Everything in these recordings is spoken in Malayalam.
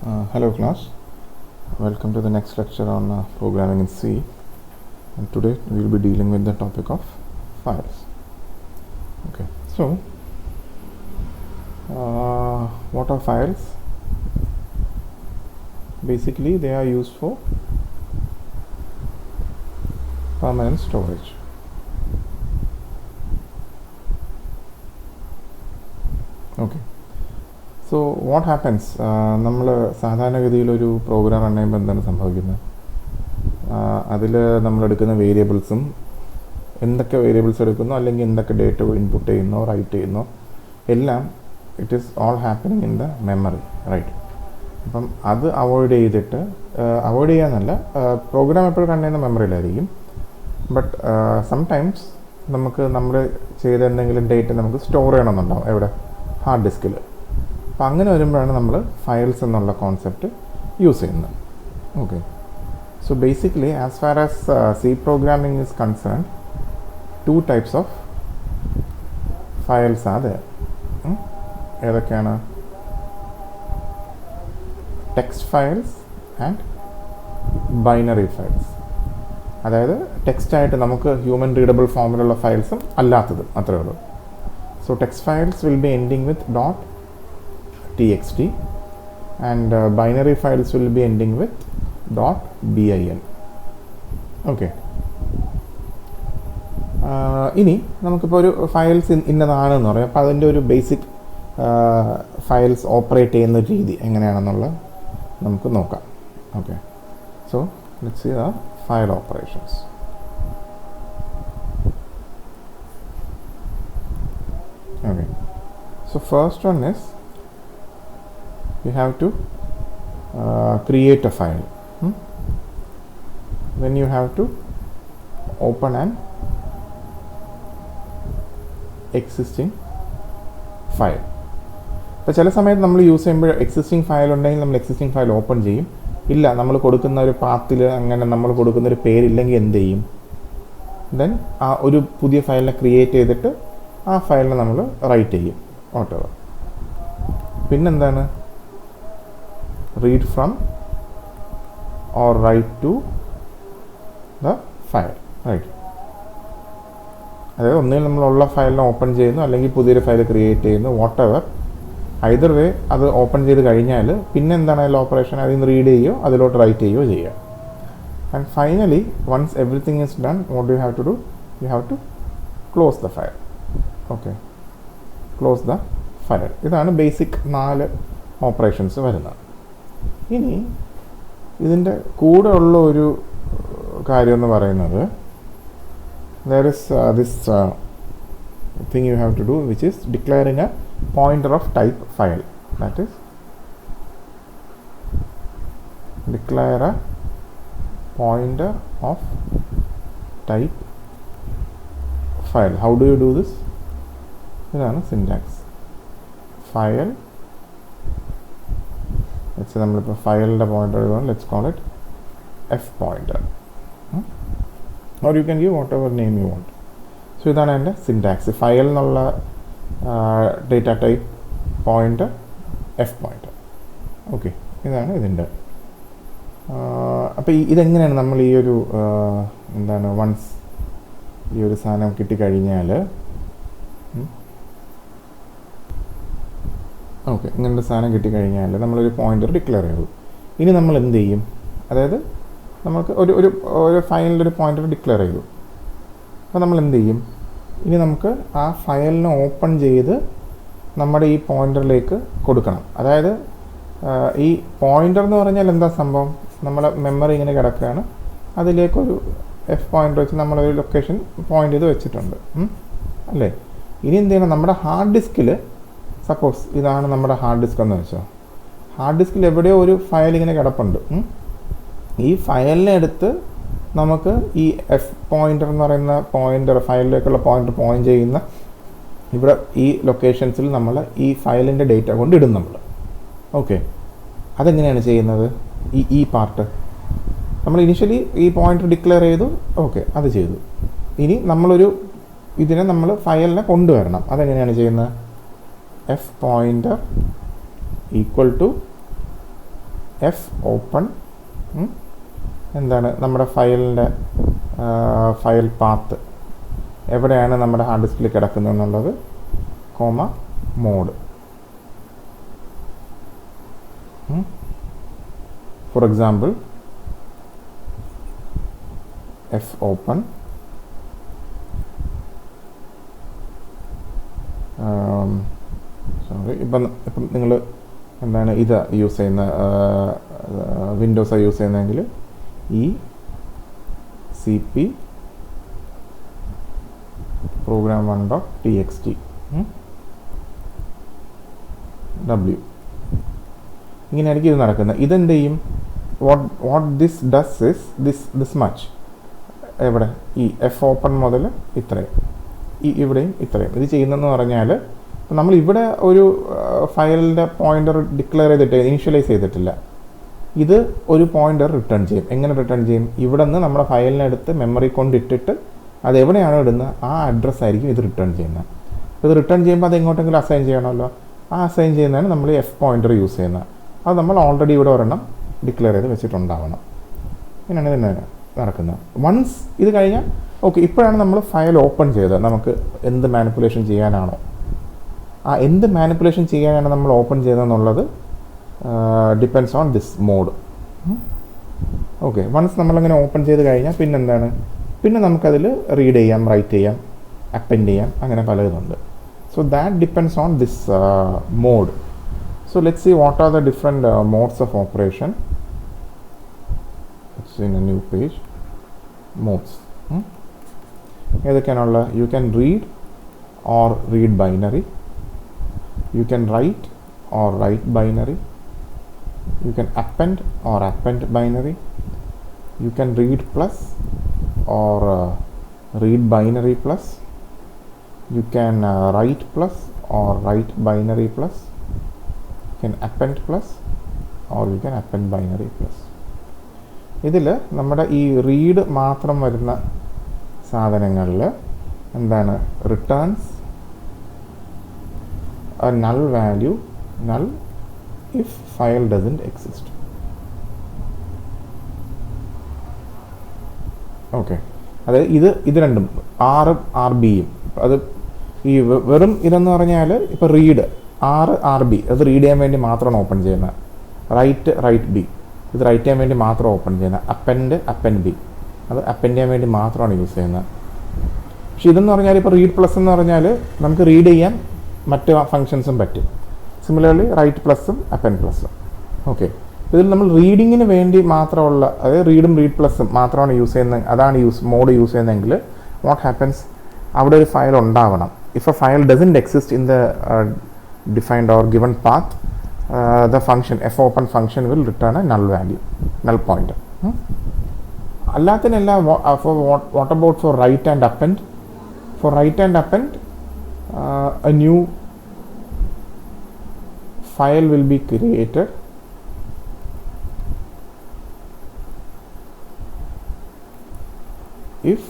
Hello class, welcome to the next lecture on programming in C, and today we will be dealing with the topic of files. Okay, so what are files? Basically they are used for permanent storage. Okay, so what happens, നമ്മൾ സാധാരണഗതിയിലൊരു പ്രോഗ്രാം റൺ ചെയ്യുമ്പോൾ എന്താണ് സംഭവിക്കുന്നത്? അതിൽ നമ്മളെടുക്കുന്ന വേരിയബിൾസും എന്തൊക്കെ വേരിയബിൾസ് എടുക്കുന്നോ അല്ലെങ്കിൽ എന്തൊക്കെ ഡേറ്റ ഇൻപുട്ട് ചെയ്യുന്നോ റൈറ്റ് ചെയ്യുന്നോ എല്ലാം it is all happening in the memory, right? അപ്പം അത് അവോയ്ഡ് ചെയ്യാന്നല്ല, പ്രോഗ്രാം എപ്പോഴും റൺ ചെയ്യുന്ന മെമ്മറിയിലായിരിക്കും. ബട്ട് സംടൈംസ് നമുക്ക് നമ്മൾ ചെയ്ത എന്തെങ്കിലും ഡേറ്റ നമുക്ക് സ്റ്റോർ ചെയ്യണമെന്നുണ്ടാവും. എവിടെ? ഹാർഡ് ഡിസ്കിൽ. അപ്പം അങ്ങനെ വരുമ്പോഴാണ് നമ്മൾ ഫയൽസ് എന്നുള്ള കോൺസെപ്റ്റ് യൂസ് ചെയ്യുന്നത്. Okay, so basically as far as C programming is concern, two types of files ആണ് there. ഏതൊക്കെയാണ്? Text files and binary files. അതായത് ടെക്സ്റ്റായിട്ട് നമുക്ക് ഹ്യൂമൻ റീഡബിൾ ഫോമിലുള്ള ഫയൽസും അല്ലാത്തതും, അത്രയേ ഉള്ളൂ. So text files will be ending with .txt and binary files will be ending with .bin. Okay, ഇനി നമുക്കിപ്പോൾ ഒരു ഫയൽസ് ഇന്നതാണെന്ന് പറയാം. അപ്പോൾ അതിൻ്റെ ഒരു ബേസിക് ഫയൽസ് ഓപ്പറേറ്റ് ചെയ്യുന്ന രീതി എങ്ങനെയാണെന്നുള്ളത് നമുക്ക് നോക്കാം. Okay, so let's see the file operations. Okay, so first one is you have to create a file. Then you have to open an existing file. ഇപ്പോൾ ചില സമയത്ത് നമ്മൾ യൂസ് ചെയ്യുമ്പോൾ എക്സിസ്റ്റിംഗ് ഫയൽ ഉണ്ടെങ്കിൽ നമ്മൾ എക്സിസ്റ്റിംഗ് ഫയൽ ഓപ്പൺ ചെയ്യും. ഇല്ല, നമ്മൾ കൊടുക്കുന്ന ഒരു പാത്തിൽ അങ്ങനെ നമ്മൾ കൊടുക്കുന്നൊരു പേരില്ലെങ്കിൽ എന്ത് ചെയ്യും? ദെൻ ആ ഒരു പുതിയ ഫയലിനെ ക്രിയേറ്റ് ചെയ്തിട്ട് ആ ഫയലിനെ നമ്മൾ റൈറ്റ് ചെയ്യും, whatever. പിന്നെന്താണ്? read from or write to the file, right? അതായത് ഒന്നുകിൽ നമ്മളുള്ള ഫയലിനെ ഓപ്പൺ ചെയ്യുന്നു അല്ലെങ്കിൽ പുതിയൊരു ഫയൽ ക്രിയേറ്റ് ചെയ്യുന്നു, വാട്ട് എവർ. ഐദർ വേ അത് ഓപ്പൺ ചെയ്ത് കഴിഞ്ഞാൽ പിന്നെ എന്താണ് അതിൽ ഓപ്പറേഷൻ? അതിൽ നിന്ന് റീഡ് ചെയ്യുകയോ അതിലോട്ട് റൈറ്റ് ചെയ്യുകയോ ചെയ്യുക. And finally once everything is done, what you have to do? You have to close the file. Okay, close the file. ഇതാണ് ബേസിക് 4 ഓപ്പറേഷൻസ് വരുന്നത്. ഇനി ഇതിൻ്റെ കൂടെ ഉള്ള ഒരു കാര്യം എന്ന് പറയുന്നത്, there is this thing you have to do, which is declaring a pointer of type file. That is, declare a pointer of type file. How do you do this? ഇതാണ് സിൻറ്റാക്സ്. ഫയൽ, ലെറ്റ്സ് നമ്മളിപ്പോൾ ഫയലിൻ്റെ പോയിൻ്റർ എഴുതുകയാണ്. Let's call it F pointer, or you can give what ever name you want. So ഇതാണ് എൻ്റെ സിൻറ്റാക്സ്. ഫയൽ എന്നുള്ള data type pointer F pointer. Okay, ഇതാണ് ഇതിൻ്റെ. അപ്പോൾ ഇതെങ്ങനെയാണ് നമ്മൾ ഈ ഒരു എന്താണ് വൺസ് ഈ ഒരു സാധനം കിട്ടിക്കഴിഞ്ഞാൽ, ഓക്കെ, ഇങ്ങനൊരു സാധനം കിട്ടിക്കഴിഞ്ഞാൽ നമ്മളൊരു പോയിൻ്റർ ഡിക്ലെയർ ചെയ്തു. ഇനി നമ്മൾ എന്ത് ചെയ്യും? അതായത് നമുക്ക് ഒരു ഫയലിൻ്റെ ഒരു പോയിൻ്റർ ഡിക്ലെയർ ചെയ്തു. അപ്പോൾ നമ്മൾ എന്ത് ചെയ്യും? ഇനി നമുക്ക് ആ ഫയലിനെ ഓപ്പൺ ചെയ്ത് നമ്മുടെ ഈ പോയിൻ്ററിലേക്ക് കൊടുക്കണം. അതായത് ഈ പോയിൻ്റർ എന്ന് പറഞ്ഞാൽ എന്താ സംഭവം? നമ്മളെ മെമ്മറി ഇങ്ങനെ കിടക്കുകയാണ്, അതിലേക്കൊരു എഫ് പോയിൻ്റർ വെച്ച് നമ്മളൊരു ലൊക്കേഷൻ പോയിൻ്റ് ചെയ്ത് വെച്ചിട്ടുണ്ട്, അല്ലേ? ഇനി എന്ത് ചെയ്യണം? നമ്മുടെ ഹാർഡ് ഡിസ്കിൽ, സപ്പോസ് ഇതാണ് നമ്മുടെ ഹാർഡ് ഡിസ്ക് എന്ന് വെച്ചോ. ഹാർഡ് ഡിസ്കിൽ എവിടെയോ ഒരു ഫയൽ ഇങ്ങനെ കിടപ്പുണ്ട്. ഈ ഫയലിനെ എടുത്ത് നമുക്ക് ഈ എഫ് പോയിൻ്റർ എന്ന് പറയുന്ന പോയിൻ്റർ, ഫയലിലേക്കുള്ള പോയിൻ്റർ പോയിൻ്റ് ചെയ്യുന്ന ഇവിടെ ഈ ലൊക്കേഷൻസിൽ നമ്മൾ ഈ ഫയലിൻ്റെ ഡേറ്റ കൊണ്ട് ഇടും നമ്മൾ. ഓക്കെ, അതെങ്ങനെയാണ് ചെയ്യുന്നത്? ഈ പാർട്ട് നമ്മൾ ഇനിഷ്യലി ഈ പോയിൻ്റർ ഡിക്ലെയർ ചെയ്തു, ഓക്കെ, അത് ചെയ്തു. ഇനി നമ്മളൊരു ഇതിനെ നമ്മൾ ഫയലിനെ കൊണ്ടുവരണം. അതെങ്ങനെയാണ് ചെയ്യുന്നത്? F pointer equal to F open എന്താണ് നമ്മുടെ ഫയലിൻ്റെ ഫയൽ പാത്ത് എവിടെയാണ് നമ്മുടെ ഹാർഡ് ഡിസ്കിൽ കിടക്കുന്നത് എന്നുള്ളത്, comma mode. For example F open sorry ഇപ്പം നിങ്ങൾ എന്താണ് ഇത് യൂസ് ചെയ്യുന്ന വിൻഡോസ് യൂസ് ചെയ്യുന്നതെങ്കിൽ ഈ C P programme 1.txt w ഇങ്ങനെയായിരിക്കും ഇത് നടക്കുന്നത്. ഇതെന്ത് ചെയ്യും, what this does is this much, എവിടെ ഈ എഫ് ഓപ്പൺ മുതൽ ഇത്രയും ഇവിടെയും ഇത്രയും ഇത് ചെയ്യുന്നതെന്ന് പറഞ്ഞാൽ നമ്മൾ ഇവിടെ ഒരു ഫയലിൻ്റെ പോയിൻ്റർ ഡിക്ലെയർ ചെയ്തിട്ട് ഇനിഷ്യലൈസ് ചെയ്തിട്ടില്ല. ഇത് ഒരു പോയിൻ്റർ റിട്ടേൺ ചെയ്യും. എങ്ങനെ റിട്ടേൺ ചെയ്യും, ഇവിടെ നിന്ന് നമ്മുടെ ഫയലിനടുത്ത് മെമ്മറി കൊണ്ടിട്ടിട്ട് അത് എവിടെയാണോ ഇടുന്നത് ആ അഡ്രസ്സ് ആയിരിക്കും ഇത് റിട്ടേൺ ചെയ്യുന്നത്. അപ്പോൾ ഇത് റിട്ടേൺ ചെയ്യുമ്പോൾ അത് എങ്ങോട്ടെങ്കിലും അസൈൻ ചെയ്യണമല്ലോ. ആ അസൈൻ ചെയ്യുന്നതാണ് നമ്മൾ എഫ് പോയിൻ്റർ യൂസ് ചെയ്യുന്നത്. അത് നമ്മൾ ഓൾറെഡി ഇവിടെ ഒരെണ്ണം ഡിക്ലെയർ ചെയ്ത് വെച്ചിട്ടുണ്ടാവണം. ഇങ്ങനെയാണ് ഇതിനെ നടക്കുന്നത്. വൺസ് ഇത് കഴിഞ്ഞാൽ ഓക്കെ, ഇപ്പോഴാണ് നമ്മൾ ഫയൽ ഓപ്പൺ ചെയ്തത്. നമുക്ക് എന്ത് മാനിപ്പുലേഷൻ ചെയ്യാനാണോ, ആ എന്ത് മാനിപ്പുലേഷൻ ചെയ്യാനാണ് നമ്മൾ ഓപ്പൺ ചെയ്തതെന്നുള്ളത് depends on this mode. Okay, once നമ്മളങ്ങനെ ഓപ്പൺ ചെയ്ത് കഴിഞ്ഞാൽ പിന്നെന്താണ്, പിന്നെ നമുക്കതിൽ റീഡ് ചെയ്യാം, റൈറ്റ് ചെയ്യാം, അപ്പെൻഡ് ചെയ്യാം, അങ്ങനെ പലതുണ്ട്. So that depends on this mode. So let's see what are the different modes of operation. It's in a new page. Modes. ഏതൊക്കെയാണുള്ള, you can read or read binary, you can write or write binary, you can append or append binary, you can read plus or read binary plus, you can write plus or write binary plus, you can append plus or you can append binary plus. ഇതിൽ നമ്മുടെ ഈ റീഡ് മാത്രം വരുന്ന സാധനങ്ങളിൽ എന്താണ്, returns a null value, null if file doesn't exist. Okay, അതായത് ഇത് രണ്ടും ആറും ആർ ബിയും, അത് ഈ വെറും ഇതെന്ന് പറഞ്ഞാൽ ഇപ്പോൾ റീഡ് ആർ ബി അത് റീഡ് ചെയ്യാൻ വേണ്ടി മാത്രമാണ് ഓപ്പൺ ചെയ്യുന്നത്. റൈറ്റ് ബി ഇത് റൈറ്റ് ചെയ്യാൻ വേണ്ടി മാത്രം ഓപ്പൺ ചെയ്യുന്നത്. അപ്പെൻഡ് ബി അത് അപ്പെൻഡ് ചെയ്യാൻ വേണ്ടി മാത്രമാണ് യൂസ് ചെയ്യുന്നത്. പക്ഷെ ഇതെന്ന് പറഞ്ഞാൽ ഇപ്പോൾ റീഡ് പ്ലസ് എന്ന് പറഞ്ഞാൽ നമുക്ക് റീഡ് ചെയ്യാൻ മറ്റ് ഫങ്ഷൻസും പറ്റും. സിമിലർലി റൈറ്റ് പ്ലസും അപ്പെൻഡ് പ്ലസും. ഓക്കെ, ഇതിൽ നമ്മൾ റീഡിങ്ങിന് വേണ്ടി മാത്രമുള്ള, അതായത് റീഡും റീഡ് പ്ലസും മാത്രമാണ് യൂസ് ചെയ്യുന്നത്, അതാണ് മോഡ് യൂസ് ചെയ്യുന്നതെങ്കിൽ വാട്ട് ഹാപ്പൻസ്, അവിടെ ഒരു ഫയൽ ഉണ്ടാവണം. If A file doesn't exist in the defined or given path, the function fopen function will return a null value, null pointer. അല്ലാത്തതിനല്ല. what about for write and append? For write and append, a new file will be created if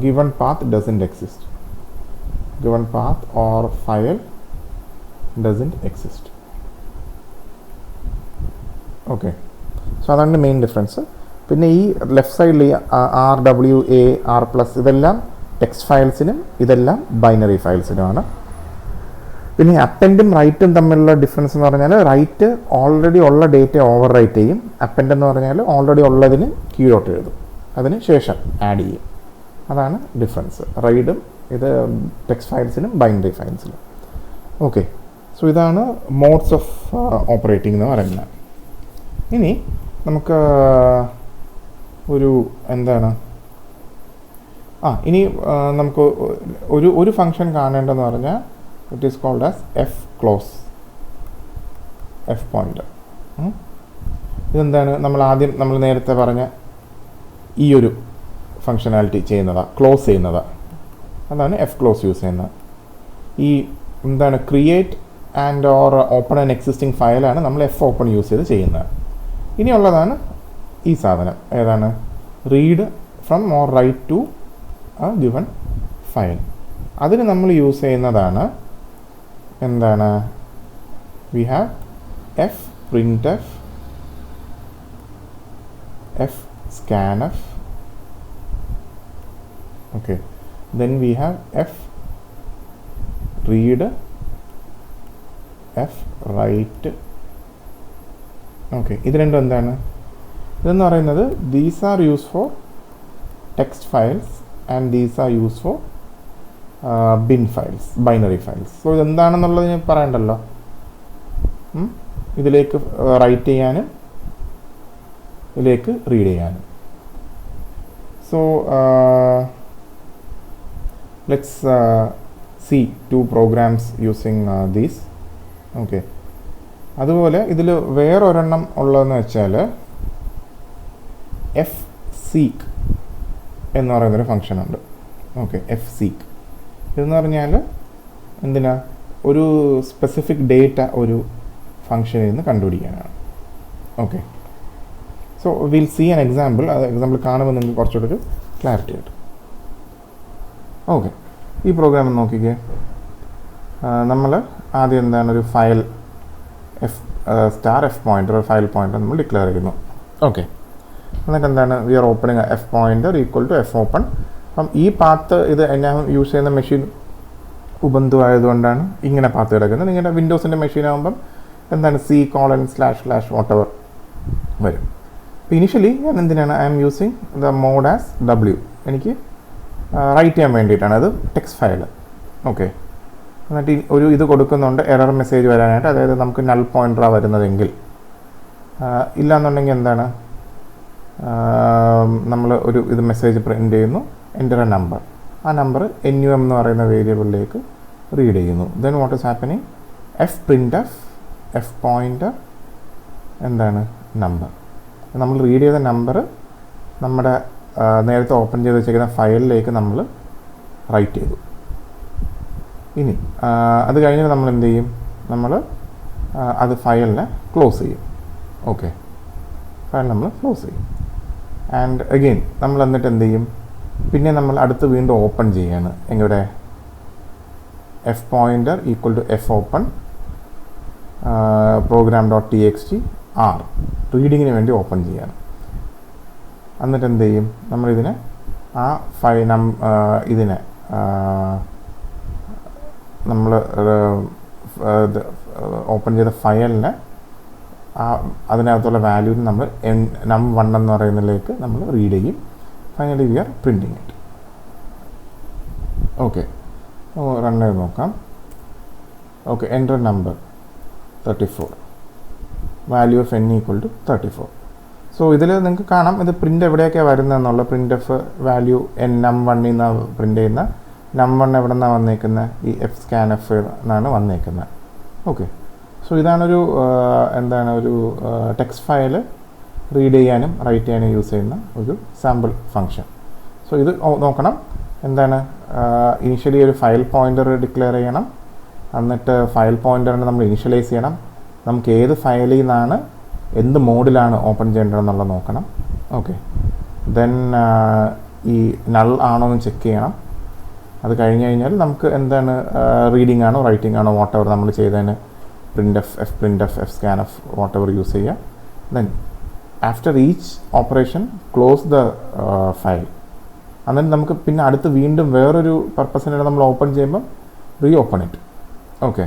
given path doesn't exist. Given path or file doesn't exist. Okay, so അതാണ് മെയിൻ ഡിഫറൻസ്. പിന്നെ ഈ ലെഫ്റ്റ് സൈഡിൽ ഈ RWA R+ ഇതെല്ലാം ടെക്സ്റ്റ് ഫയൽസിനും ഇതെല്ലാം ബൈനറി ഫയൽസിനുമാണ്. പിന്നെ അപ്പെൻഡും റൈറ്റും തമ്മിലുള്ള ഡിഫറൻസ് എന്ന് പറഞ്ഞാൽ റൈറ്റ് ഓൾറെഡി ഉള്ള ഡേറ്റ ഓവർ റൈറ്റ് ചെയ്യും, അപ്പെൻഡ് എന്ന് പറഞ്ഞാൽ ഓൾറെഡി ഉള്ളതിന് കീഴോട്ട് എഴുതും, അതിന് ശേഷം ആഡ് ചെയ്യും. അതാണ് ഡിഫറൻസ് റൈഡും ഇത് ടെക്സ്റ്റ് ഫയൽസിനും ബൈനറി ഫയൽസിനും. ഓക്കെ, സോ ഇതാണ് മോഡ്സ് ഓഫ് ഓപ്പറേറ്റിംഗ് എന്ന് പറയുന്നത്. ഇനി നമുക്ക് ഒരു എന്താണ് ഇനി നമുക്ക് ഒരു ഫങ്ഷൻ കാണേണ്ടതെന്ന് പറഞ്ഞാൽ it is called as F close, F pointer. ഇതെന്താണ്, നമ്മൾ നേരത്തെ പറഞ്ഞ ഈ ഒരു ഫങ്ഷനാലിറ്റി ചെയ്യുന്നതാണ്, ക്ലോസ് ചെയ്യുന്നതാണ്. അതാണ് എഫ് ക്ലോസ് യൂസ് ചെയ്യുന്നത്. ഈ എന്താണ് create and or open an existing ഫയലാണ് നമ്മൾ എഫ് ഓപ്പൺ യൂസ് ചെയ്ത് ചെയ്യുന്നത്. ഇനിയുള്ളതാണ് ഈ സാധനം, ഏതാണ്, read from or write to a given file. അതിന് നമ്മൾ യൂസ് ചെയ്യുന്നതാണ് എന്താണ്, we have f printf f scanf. Okay, then we have f read, f write. Okay, ഇത് രണ്ടും എന്താണ്? ഇതെന്ന് പറയുന്നത് these are used for text files and these are used for bin files, binary files. So ഇതെന്താണെന്നുള്ളത് ഞാൻ പറയണ്ടല്ലോ. ഇതിലേക്ക് റൈറ്റ് ചെയ്യാനും ഇതിലേക്ക് റീഡ് ചെയ്യാനും. So let's see two programs using these. Okay, അതുപോലെ ഇതിൽ വേറൊരെണ്ണം ഉള്ളതെന്ന് വെച്ചാൽ എഫ് സീക്ക് എന്ന് പറയുന്നൊരു ഫങ്ഷൻ ഉണ്ട്. ഓക്കെ, എഫ് സീക്ക് ഇതെന്ന് പറഞ്ഞാൽ എന്തിനാ? ഒരു സ്പെസിഫിക് ഡേറ്റ ഒരു ഫങ്ഷനിൽ നിന്ന് കണ്ടുപിടിക്കാനാണ്. Okay, so will see an example. അത് എക്സാമ്പിൾ കാണുമ്പോൾ നിങ്ങൾക്ക് കുറച്ചുകൂടെ ഒരു ക്ലാരിറ്റി കിട്ടും. ഓക്കെ, ഈ പ്രോഗ്രാം നോക്കിക്കേ. നമ്മൾ ആദ്യം എന്താണ് ഒരു file F star F pointer, file pointer നമ്മൾ ഡിക്ലെയർ ചെയ്യുന്നു. ഓക്കെ, എന്നിട്ട് എന്താണ്? We are opening F pointer equal to F open. അപ്പം ഈ പാത്ത് ഇത് ഞാൻ യൂസ് ചെയ്യുന്ന മെഷീൻ ഉബുന്തു ആയതുകൊണ്ടാണ് ഇങ്ങനെ പാത്ത് കിടക്കുന്നത്. നിങ്ങളുടെ വിൻഡോസിൻ്റെ മെഷീൻ ആകുമ്പം എന്താണ് C:// whatever വരും. അപ്പോൾ ഇനിഷ്യലി ഞാൻ എന്തിനാണ് I am using the mode as W. എനിക്ക് റൈറ്റ് ചെയ്യാൻ വേണ്ടിയിട്ടാണ്. അത് ടെക്സ്റ്റ് ഫയൽ. ഓക്കെ, എന്നിട്ട് ഒരു ഇത് കൊടുക്കുന്നുണ്ട് എറർ മെസ്സേജ് വരാനായിട്ട്. അതായത് നമുക്ക് നൾ പോയിൻ്ററാണ് വരുന്നതെങ്കിൽ, ഇല്ലയെന്നുണ്ടെങ്കിൽ എന്താണ്, നമ്മൾ ഒരു ഇത് മെസ്സേജ് പ്രിൻ്റ് ചെയ്യുന്നു, എൻ്റർ എ നമ്പർ. ആ നമ്പർ NUM എന്ന് പറയുന്ന വേരിയബിളിലേക്ക് റീഡ് ചെയ്യുന്നു. Then what is happening? F print F pointer എന്താണ് നമ്പർ. നമ്മൾ റീഡ് ചെയ്ത നമ്പർ നമ്മുടെ നേരത്തെ ഓപ്പൺ ചെയ്ത് വെച്ചിരിക്കുന്ന ഫയലിലേക്ക് നമ്മൾ റൈറ്റ് ചെയ്തു. ഇനി അത് കഴിഞ്ഞ് നമ്മൾ എന്ത് ചെയ്യും? നമ്മൾ അത് ഫയലിനെ ക്ലോസ് ചെയ്യും. ഓക്കെ, ഫയൽ നമ്മൾ ക്ലോസ് ചെയ്യും. ആൻഡ് അഗെയിൻ നമ്മൾ എന്നിട്ട് എന്ത് ചെയ്യും? പിന്നെ നമ്മൾ അടുത്ത് വീണ്ടും ഓപ്പൺ ചെയ്യാണ്. എങ്ങനെ? F pointer equal to F open program.txt r റീഡിങ്ങിന് വേണ്ടി ഓപ്പൺ ചെയ്യാണ്. എന്നിട്ട് എന്ത് ചെയ്യും? നമ്മളിതിനെ ആ ഇതിനെ നമ്മൾ ഓപ്പൺ ചെയ്ത ഫയലിനെ അതിനകത്തുള്ള വാല്യൂവിന് നമ്മൾ num1 എന്ന് പറയുന്നതിലേക്ക് നമ്മൾ റീഡ് ചെയ്യും. Finally we are printing it. Okay, run ചെയ്ത് നോക്കാം. Okay, enter number 34, value of n equal to 34. So ഇതിൽ നിങ്ങൾക്ക് കാണാം ഇത് പ്രിൻ്റ് എവിടെയൊക്കെയാണ് വരുന്നതെന്നുള്ള. പ്രിൻ്റ് എഫ് വാല്യൂ num1 നിന്നാണ് പ്രിൻ്റ് ചെയ്യുന്ന. num1 എവിടെ നിന്നാണ് വന്നേക്കുന്നത്? ഈ എഫ് സ്കാനഫ് എന്നാണ് വന്നേക്കുന്നത്. ഓക്കെ, സോ ഇതാണൊരു എന്താണ് ഒരു ടെക്സ്റ്റ് ഫയൽ റീഡ് ചെയ്യാനും റൈറ്റ് ചെയ്യാനും യൂസ് ചെയ്യുന്ന ഒരു സാമ്പിൾ ഫങ്ഷൻ. സോ ഇത് നോക്കണം. എന്താണ്? ഇനിഷ്യലി ഒരു ഫയൽ പോയിൻ്റർ ഡിക്ലെയർ ചെയ്യണം. എന്നിട്ട് ഫയൽ പോയിൻ്ററിനെ നമ്മൾ ഇനിഷ്യലൈസ് ചെയ്യണം. നമുക്ക് ഏത് ഫയലിൽ നിന്നാണ് എന്ത് മോഡിലാണ് ഓപ്പൺ ചെയ്യേണ്ടതെന്നുള്ളത് നോക്കണം. ഓക്കെ, ദെൻ ഈ നൾ ആണോ എന്ന് ചെക്ക് ചെയ്യണം. അത് കഴിഞ്ഞ് കഴിഞ്ഞാൽ നമുക്ക് എന്താണ് റീഡിംഗ് ആണോ റൈറ്റിംഗ് ആണോ വാട്ട് എവർ നമ്മൾ ചെയ്തതിന് print F scanf whatever use ചെയ്യുക. Then after each operation close the file. എന്നിട്ട് നമുക്ക് പിന്നെ അടുത്ത് വീണ്ടും വേറൊരു പർപ്പസിനാണ് നമ്മൾ ഓപ്പൺ ചെയ്യുമ്പം റീ ഓപ്പൺ ഇറ്റ്. ഓക്കെ,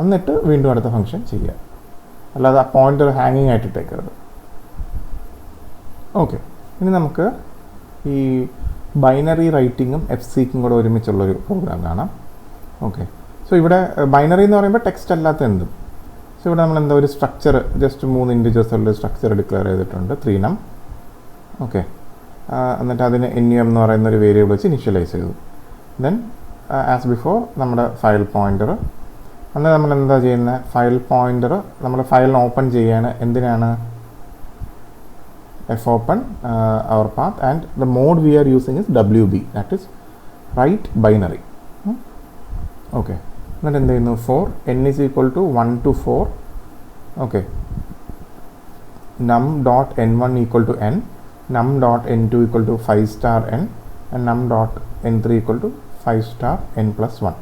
എന്നിട്ട് വീണ്ടും അടുത്ത ഫംഗ്ഷൻ ചെയ്യുക. അല്ലാതെ ആ പോയിൻ്റർ ഹാങ്ങിങ് ആയിട്ട് ഇട്ടേക്കരുത്. ഓക്കെ, ഇനി നമുക്ക് ഈ ബൈനറി റൈറ്റിങ്ങും എഫ് സീക്കും കൂടെ ഒരുമിച്ചുള്ളൊരു പ്രോഗ്രാം കാണാം. ഓക്കെ, സോ ഇവിടെ ബൈനറി എന്ന് പറയുമ്പോൾ ടെക്സ്റ്റ് അല്ലാത്ത എന്തും. സോ ഇവിടെ നമ്മൾ എന്താ ഒരു സ്ട്രക്ചർ ജസ്റ്റ് 3 ഇൻറ്റിജേഴ്സുള്ള സ്ട്രക്ചർ ഡിക്ലെയർ ചെയ്തിട്ടുണ്ട്, 3num. ഓക്കെ, എന്നിട്ട് അതിന് NUM എന്ന് പറയുന്ന ഒരു വേരിയബിൾ വെച്ച് ഇനിഷ്യലൈസ് ചെയ്തു. ദെൻ ആസ് ബിഫോർ നമ്മുടെ ഫയൽ പോയിൻ്റർ. അന്ന് നമ്മൾ എന്താ ചെയ്യുന്നത്? ഫയൽ പോയിൻ്റർ നമ്മൾ ഫയലിന് ഓപ്പൺ ചെയ്യാണ്. എന്തിനാണ്? F open our path and the mode we are using is WB, that is write binary. Okay, എന്നിട്ട് എന്ത് ചെയ്യുന്നു? 4 n is equal to 1 to 4. Okay, num.n1 equal to n, num.n2 equal to 5*n and num.n3 equal to 5*n plus 1.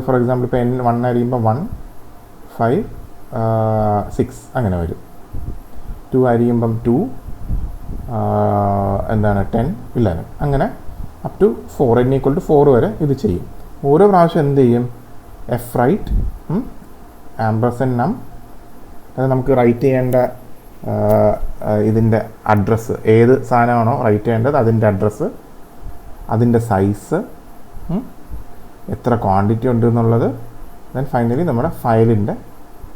For example ഇപ്പോൾ n1 ആയിരിക്കുമ്പോൾ 1, 5, 6 അങ്ങനെ വരും. 2 ആയിരിക്കുമ്പം 2, എന്താണ് 10 11 അങ്ങനെ അപ് ടു 4 n = 4 വരെ ഇത് ചെയ്യും. ഓരോ പ്രാവശ്യം എന്ത് ചെയ്യും, എഫ് റൈറ്റ് ആംബർസെൻഡ് നം, അത് നമുക്ക് റൈറ്റ് ചെയ്യേണ്ട ഇതിൻ്റെ അഡ്രസ്സ്, ഏത് സാധനമാണോ റൈറ്റ് ചെയ്യേണ്ടത് അതിൻ്റെ അഡ്രസ്സ്, അതിൻ്റെ സൈസ്, എത്ര ക്വാണ്ടിറ്റി ഉണ്ട് എന്നുള്ളത്, ദെൻ ഫൈനലി നമ്മുടെ ഫയലിൻ്റെ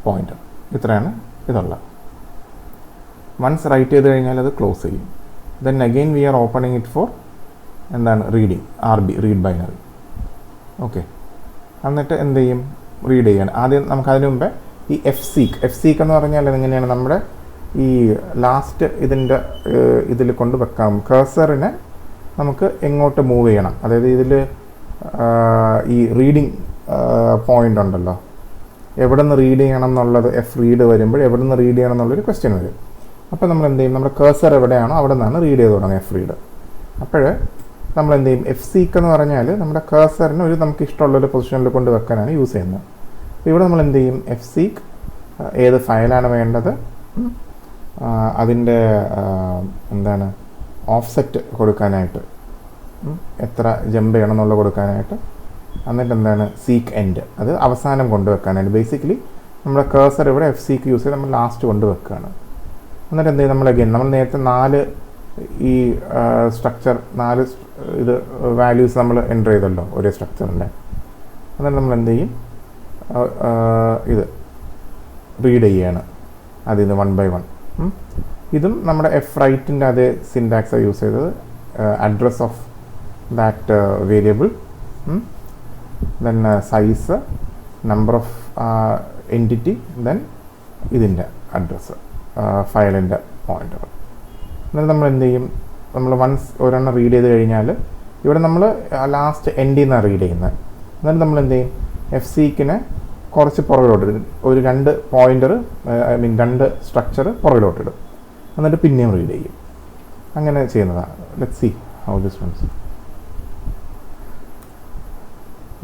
പോയിൻ്റർ. ഇത്രയാണ് ഇതുള്ളത്. വൺസ് റൈറ്റ് ചെയ്ത് കഴിഞ്ഞാൽ അത് ക്ലോസ് ചെയ്യും. Then again we are opening it for എന്താണ് റീഡിങ്, റീഡ് ബൈനറി. ഓക്കെ, എന്നിട്ട് എന്ത് ചെയ്യും, റീഡ് ചെയ്യാണ്. ആദ്യം നമുക്കതിന് മുമ്പേ ഈ എഫ് സീക്ക് എന്ന് പറഞ്ഞാൽ എങ്ങനെയാണ്, നമ്മുടെ ഈ ലാസ്റ്റ് ഇതിൽ കൊണ്ട് വെക്കാം. കഴ്സറിനെ നമുക്ക് എങ്ങോട്ട് മൂവ് ചെയ്യണം, അതായത് ഇതിൽ ഈ റീഡിങ് പോയിൻ്റ് ഉണ്ടല്ലോ, എവിടെ നിന്ന് റീഡ് ചെയ്യണം എന്നുള്ളത്, എഫ് റീഡ് വരുമ്പോൾ എവിടെ നിന്ന് റീഡ് ചെയ്യണം എന്നുള്ളൊരു ക്വസ്റ്റ്യൻ വരും. അപ്പോൾ നമ്മൾ എന്ത് ചെയ്യും, നമ്മുടെ കഴ്സർ എവിടെയാണോ അവിടെ നിന്നാണ് റീഡ് ചെയ്ത് തുടങ്ങും എഫ് റീഡ്. അപ്പോൾ നമ്മൾ എന്ത് ചെയ്യും, എഫ് സീക്ക് എന്ന് പറഞ്ഞാൽ നമ്മുടെ കഴ്സറിന് നമുക്ക് ഇഷ്ടമുള്ളൊരു പൊസിഷനിൽ കൊണ്ട് വെക്കാനാണ് യൂസ് ചെയ്യുന്നത്. അപ്പോൾ ഇവിടെ നമ്മൾ എന്ത് ചെയ്യും, എഫ് സീക്ക് ഏത് ഫയലാണ് വേണ്ടത്, അതിൻ്റെ എന്താണ് ഓഫ്സെറ്റ് കൊടുക്കാനായിട്ട്, എത്ര ജമ്പ് ചെയ്യണം എന്നുള്ളത് കൊടുക്കാനായിട്ട്, എന്നിട്ട് എന്താണ് സീക്ക് എൻഡ്, അത് അവസാനം കൊണ്ടുവെക്കാനായിട്ട്. ബേസിക്കലി നമ്മുടെ കഴ്സർ ഇവിടെ എഫ് സീക്ക് യൂസ് ചെയ്ത് നമ്മൾ ലാസ്റ്റ് കൊണ്ടുവെക്കുകയാണ്. എന്നിട്ട് എന്ത് ചെയ്യും, നമ്മൾ നേരത്തെ 4 ഈ സ്ട്രക്ചർ 4 ഇത് വാല്യൂസ് നമ്മൾ എൻ്റർ ചെയ്തല്ലോ ഒരേ സ്ട്രക്ചറിൻ്റെ. എന്നിട്ട് നമ്മൾ എന്ത് ചെയ്യും, ഇത് റീഡ് ചെയ്യാണ് അതിൽ നിന്ന് 1 by 1. ഇതും നമ്മുടെ എഫ് റൈറ്റിൻ്റെ അതേ സിൻടാക്സാണ് യൂസ് ചെയ്തത്. Address of that variable, then size, number of entity, then ഇതിൻ്റെ അഡ്രസ്സ്, ഫയലിൻ്റെ പോയിൻ്റർ. എന്നിട്ട് നമ്മൾ എന്ത് ചെയ്യും, നമ്മൾ വൺസ് ഒരെണ്ണം റീഡ് ചെയ്ത് കഴിഞ്ഞാൽ ഇവിടെ നമ്മൾ ലാസ്റ്റ് എൻഡിൽ നിന്നാണ് റീഡ് ചെയ്യുന്നത്. എന്നിട്ട് നമ്മൾ എന്ത് ചെയ്യും, എഫ് സീക്കിനെ കുറച്ച് പുറകിലോട്ടിടും, ഒരു 2 പോയിൻ്റർ, രണ്ട് സ്ട്രക്ചർ പുറകിലോട്ടിടും, എന്നിട്ട് പിന്നെയും റീഡ് ചെയ്യും. അങ്ങനെ ചെയ്യുന്നതാണ്. Let's see how this ones.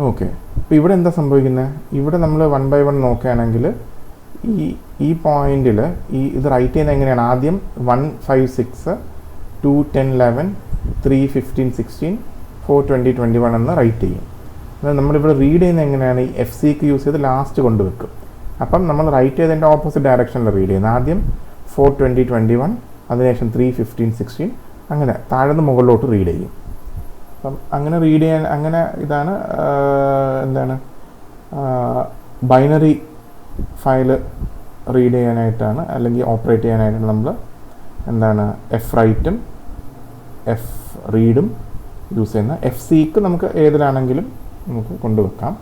Okay, അപ്പോൾ ഇവിടെ എന്താ സംഭവിക്കുന്നത്, ഇവിടെ നമ്മൾ 1 by 1 നോക്കുകയാണെങ്കിൽ ഈ പോയിന്റിൽ ഇത് റൈറ്റ് ചെയ്യുന്നത് എങ്ങനെയാണ്, ആദ്യം 1 5 6 2 10 11 3 15 16 4 20 21 എന്ന് റൈറ്റ് ചെയ്യും. അതായത് നമ്മളിവിടെ റീഡ് ചെയ്യുന്നത് എങ്ങനെയാണ്, ഈ എഫ് സിക്ക് യൂസ് ചെയ്ത് ലാസ്റ്റ് കൊണ്ടുവെക്കും. അപ്പം നമ്മൾ റൈറ്റ് ചെയ്തതിൻ്റെ ഓപ്പോസിറ്റ് ഡയറക്ഷനിൽ റീഡ് ചെയ്യുന്നത്. ആദ്യം 4 20 21, അതിനുശേഷം 3 15 16, അങ്ങനെ താഴെ മുകളിലോട്ട് റീഡ് ചെയ്യും. അപ്പം അങ്ങനെ റീഡ് ചെയ്യാൻ, അങ്ങനെ ഇതാണ് എന്താണ് ബൈനറി ഫയല് റീഡ് ചെയ്യാനായിട്ടാണ്, അല്ലെങ്കിൽ ഓപ്പറേറ്റ് ചെയ്യാനായിട്ടാണ് നമ്മൾ എന്താണ് എഫ് റൈറ്റും എഫ് റീഡും യൂസ് ചെയ്യുന്ന. എഫ് സിക്ക് നമുക്ക് ഏതിലാണെങ്കിലും നമുക്ക് കൊണ്ടുവെക്കാം.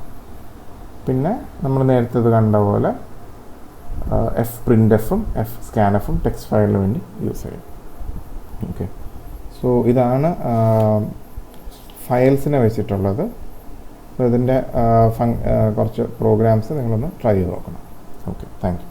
പിന്നെ നമ്മൾ നേരത്തെ ഇത് കണ്ട പോലെ എഫ് പ്രിൻ്റ് എഫും എഫ് സ്കാൻ എഫും ടെക്സ്റ്റ് ഫയലിന് വേണ്ടി യൂസ് ചെയ്യും. ഓക്കെ, സോ ഇതാണ് ഫയൽസിനെ വെച്ചിട്ടുള്ളത്. സോ ഇതിൻ്റെ കുറച്ച് പ്രോഗ്രാംസ് നിങ്ങളൊന്ന് ട്രൈ ചെയ്ത് നോക്കണം. Okay, thank you.